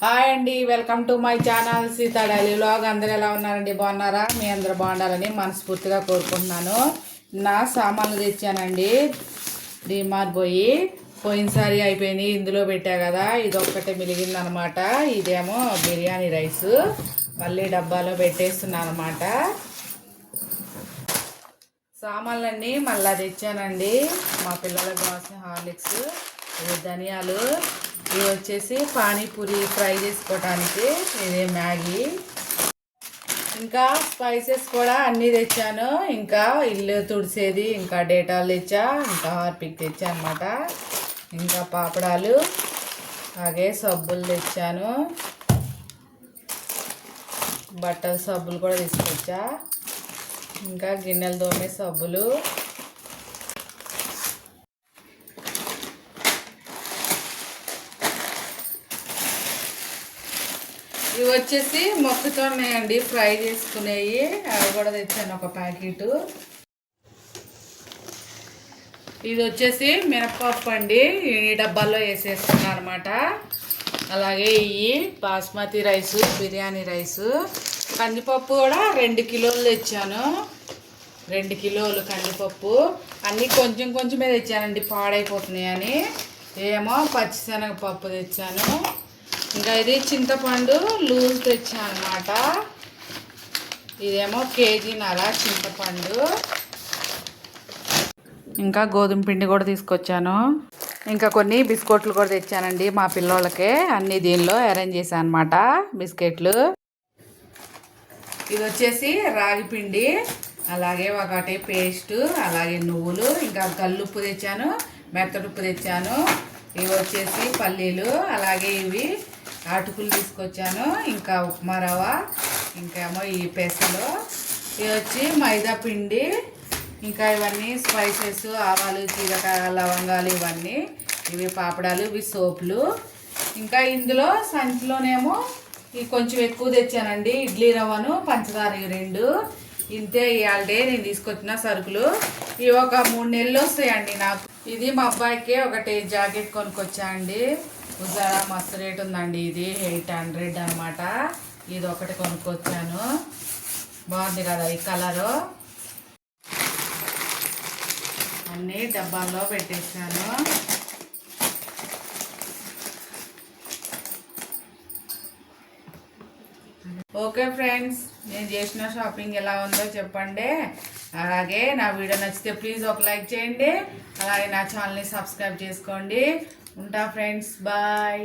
Hi అండి, welcome to my channel Sita daily vlog. అందరు ఎలా ఉన్నారండి? బాగున్నారా? మీ అందరు బాగుండాలని మనస్ఫూర్తిగా కోరుకుంటున్నాను. నా సామాన్లు తెచ్చానండి డిమార్ట్ పోయినసారి అయిపోయినాయి. ఇందులో పెట్టా కదా, ఇది ఒక్కటే మిలిగిందనమాట. ఇదేమో బిర్యానీ రైస్ మళ్ళీ డబ్బాలో పెట్టేస్తున్నాను అనమాట. సామాన్లన్నీ మళ్ళీ తెచ్చానండి. మా పిల్లలకు కావాల్సిన హార్లిక్స్, ధనియాలు, ఇవి వచ్చేసి పానీపూరి ఫ్రై చేసుకోవడానికి, ఇదే మ్యాగీ, ఇంకా స్పైసెస్ కూడా అన్నీ తెచ్చాను. ఇంకా ఇల్లు తుడిసేది, ఇంకా డేటాలు తెచ్చా, ఇంకా హార్పిక్ తెచ్చా అనమాట. ఇంకా పాపడాలు, అలాగే సబ్బులు తెచ్చాను. బట్టల సబ్బులు కూడా తీసుకొచ్చా. ఇంకా గిన్నెలు తోమే సబ్బులు, ఇవి వచ్చేసి మొక్కజొన్నయండి, ఫ్రై చేసుకునేవి. అవి కూడా తెచ్చాను ఒక ప్యాకెట్. ఇది వచ్చేసి మినపప్పు అండి, ఈ డబ్బాల్లో వేసేసుకున్నాను అనమాట. అలాగే ఇవి బాస్మతి రైసు, బిర్యానీ రైసు. కందిపప్పు కూడా 2 కిలోలు తెచ్చాను. 2 కిలోలు కందిపప్పు. అన్నీ కొంచెం కొంచెమే తెచ్చానండి, పాడైపోతున్నాయని. ఏమో పచ్చిశనగపప్పు తెచ్చాను. ఇంకా ఇది చింతపండు లూజ్ తెచ్చాను అనమాట. ఇదేమో కేజీన్నర చింతపండు. ఇంకా గోధుమ పిండి కూడా తీసుకొచ్చాను. ఇంకా కొన్ని బిస్కెట్లు కూడా తెచ్చానండి మా పిల్లోళ్ళకి. అన్నీ దీనిలో అరేంజ్ చేశాను అనమాట బిస్కెట్లు. ఇది వచ్చేసి రాగి పిండి, అలాగే ఒకటి పేస్ట్, అలాగే నువ్వులు, ఇంకా కల్లుప్పు తెచ్చాను, మెత్తడుప్పు తెచ్చాను. ఇవి వచ్చేసి పల్లీలు, అలాగే ఇవి అటుకులు తీసుకొచ్చాను. ఇంకా ఉప్మా రవ్వ, ఇంకేమో ఈ పెసలు. ఇవి వచ్చి మైదా పిండి. ఇంకా ఇవన్నీ స్పైసెస్, ఆవాలు, జీలకాయ, లవంగాలు, ఇవన్నీ. ఇవి పాపడాలు, ఇవి సోపులు. ఇంకా ఇందులో సంచిలోనేమో ఇవి కొంచెం ఎక్కువ తెచ్చానండి. ఇడ్లీ రవ్వను, పంచదార, ఇవి 2. ఇంతే ఇవాళే నేను తీసుకొచ్చిన సరుకులు. ఇవి ఒక 3 నెలలు వస్తాయండి నాకు. ఇది మా అబ్బాయికి ఒకటి జాకెట్ కొనుక్కొచ్చా అండి. ఉజారా మస్తు రేట్ ఉందండి. ఇది 800 అనమాట. ఇది ఒకటి కొనుక్కొచ్చాను. బాగుంది కదా ఈ కలరు. అన్నీ డబ్బాల్లో పెట్టేసాను. ఓకే ఫ్రెండ్స్, నేను చేసిన షాపింగ్ ఎలా ఉందో చెప్పండి. అలాగే నా వీడియో నచ్చితే ప్లీజ్ ఒక లైక్ చేయండి. అలాగే నా ఛానల్ని సబ్స్క్రైబ్ చేసుకోండి. ఉంటా ఫ్రెండ్స్, బాయ్.